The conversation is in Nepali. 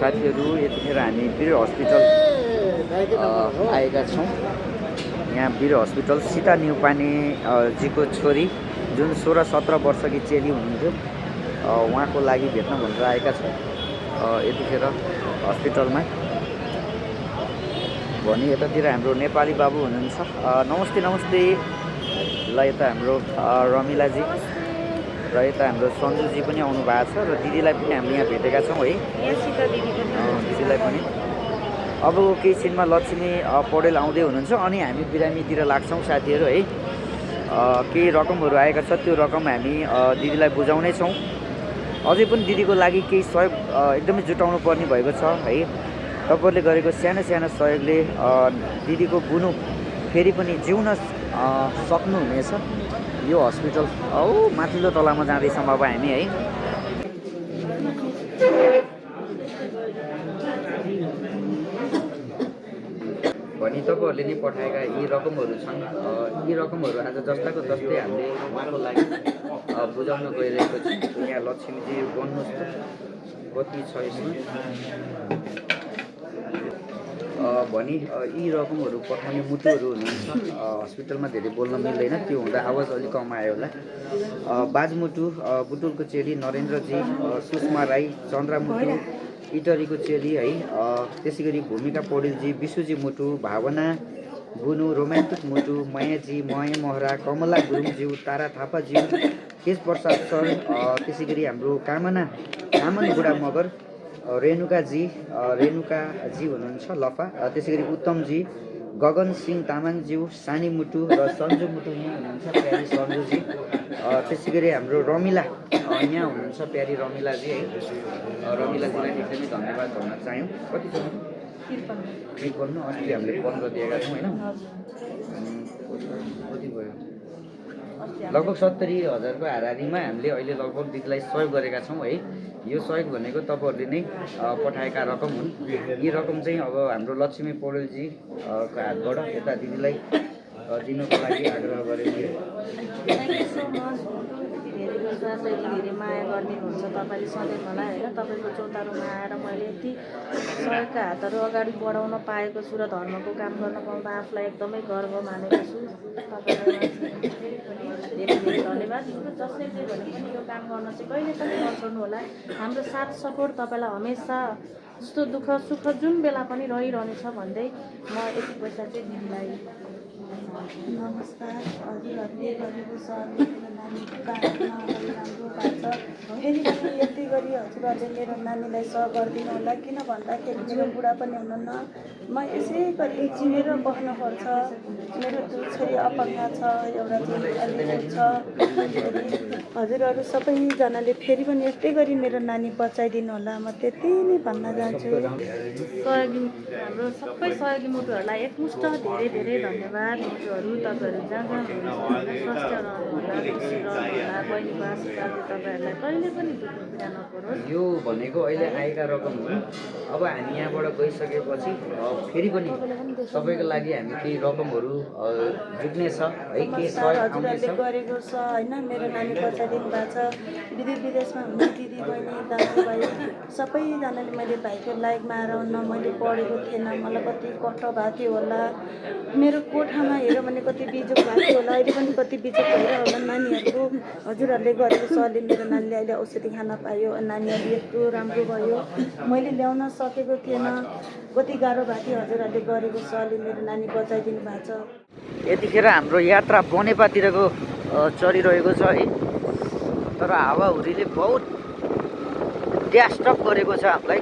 साथीहरू यतिखेर हामी वीर हस्पिटल आएका छौँ। यहाँ वीर हस्पिटल सीता न्युपाने जीको छोरी जुन 16-17 वर्षकी चेली हुनुहुन्थ्यो उहाँको लागि भेट्न भनेर आएका छौँ यतिखेर हस्पिटलमा। भनी यतातिर हाम्रो नेपाली बाबु हुनुहुन्छ। नमस्ते नमस्ते। ल यता हाम्रो रमिलाजी र यता हाम्रो सन्जुजी पनि आउनु भएको छ र दिदीलाई पनि हामीले यहाँ भेटेका छौँ है। दिदीलाई पनि अब केही छिनमा लक्ष्मी पौडेल आउँदै हुनुहुन्छ अनि हामी बिरामीतिर लाग्छौँ साथीहरू है। केही रकमहरू आएका छ, त्यो रकम हामी दिदीलाई बुझाउने छौँ। अझै पनि दिदीको लागि केही सहयोग एकदमै जुटाउनु पर्ने भएको छ है। तपाईँहरूले गरेको सानो सानो सहयोगले दिदीको बुनु फेरि पनि जिउन सक्नुहुनेछ। यो हस्पिटल माथिल्लो तलामा जाँदैछौँ अब हामी है। भनी तपाईँहरूले नि पठाएका यी रकमहरू छन्। यी रकमहरू आज जस्ताको जस्तै हामीले उहाँको लागि बुझाउन गइरहेको छौँ। यहाँ लक्ष्मीजी भन्नुहोस् त कति छ यसमा। भनी यी रकमहरू पठाउने मुटुहरू हुनुहुन्छ। हस्पिटलमा धेरै बोल्न मिल्दैन, त्यो हुँदा आवाज अलिक कम आयो होला। बाजमुटु बुटुलको चेली नरेन्द्रजी, सुषमा राई, चन्द्रमुटु इटरीको चेली है। त्यसै गरी भूमिका पौडेलजी, विशुजी मुटु, भावना बुनु, रोमान्टिक मुटु, मायाजी, माया महरा, कमला गुरुङज्यू, तारा थापाज्यू, केश प्रसाद सर, त्यसै गरी हाम्रो कामन बुढा मगर, रेणुकाजी हुनुहुन्छ लफा, त्यसै गरी उत्तमजी, गगन सिंह तामाङज्यू, सानी मुटु र सन्जु मुटु यहाँ हुनुहुन्छ, प्यारी सन्जुजी। त्यसै गरी हाम्रो रमिला यहाँ हुनुहुन्छ, प्यारी रमिलाजी है। रमिलाजीलाई एकदमै धन्यवाद भन्न चाह्यौँ। कति छ 53 अस्ति हामीले 15 दिएका छौँ होइन। कति भयो लगभग 70,000को हाराहारीमा हामीले अहिले लगभग दिदीलाई सहयोग गरेका छौँ है। यो सहयोग भनेको तपाईँहरूले नै पठाएका रकम हुन्। यी रकम चाहिँ अब हाम्रो लक्ष्मी पौडेलजी को हातबाट यता दिदीलाई दिनुको लागि आग्रह गरेको थियो। धेरै माया गरिदिनुहुन्छ तपाईँले सधैँ मलाई होइन। तपाईँको चौतारोमा आएर मैले यति सहयोगका हातहरू अगाडि बढाउन पाएको छु र धर्मको काम गर्न पाउँदा आफूलाई एकदमै गर्व मानेको छु। तपाईँलाई धेरै धेरै धन्यवाद। जसले जे भने पनि यो काम गर्न चाहिँ कहिले पनि नछोड्नु होला। हाम्रो साथ सपोर्ट तपाईँलाई हमेसा जस्तो दुःख सुख जुन बेला पनि रहिरहनेछ भन्दै म यति पैसा चाहिँ दिदीलाई। नमस्कार। हजुरहरूले गरेको सहयोग नानीको बारेमा राम्रो भएको छ। फेरि पनि यति गरी हजुरहरूले मेरो नानीलाई सह गरिदिनु होला। किन भन्दाखेरि मेरो बुढा पनि हुनुहुन्न, म यसै गरी चिनेर बस्नुपर्छ। मेरो दुई छोरी अपाङ्ग छ, एउटा छोरी अलिक छ। हजुरहरू सबैजनाले फेरि पनि यस्तै गरी मेरो नानी बचाइदिनु होला। म त्यति नै भन्न चाहन्छु। सहयोगी हाम्रो सबै सहयोगी मुटुहरूलाई एकमुष्ट धेरै धेरै धन्यवाद। मुटुहरू तपाईँहरू जहाँ जहाँ हुनुहुन्छ स्वस्थ रहनुहोला, खुसी रहनुहोला। बहिनीको आशीर्वाद तपाईँहरूलाई कहिले पनि दुःख पीडा नपरोस्। यो भनेको अहिले आएका रकम हुन्। अब हामी यहाँबाट गइसकेपछि फेरि पनि तपाईँको लागि हामी केही रकमहरू जुट्नेछ है। के सहयोग हजुरहरूले गरेको छ होइन। मेरो नानी बचाइदिनु भएको छ। विदेश विदेशमा हुने दिदी बहिनी दाजुभाइ सबैजनाले मैले भाइको लाइकमा आएर मैले पढेको थिएन, मलाई कति कष्ट भएको थियो होला। मेरो कोठामा हेऱ्यो भने कति बिजोग भएको थियो होला। अहिले पनि कति बिजोग भएर होला नानीहरूको। हजुरहरूले गरेको सहले मेरो नानीले अहिले औषधि खान पायो। नानीहरू यस्तो राम्रो भयो। मैले ल्याउन सकेको थिएन, कति गाह्रो भएको थियो। हजुरहरूले गरेको सहले मेरो नानी बचाइदिनु भएको छ। यतिखेर हाम्रो यात्रा बनेपातिरको चलिरहेको छ है। तर हावाहुरीले बहुत डिस्टर्ब गरेको छ हामीलाई।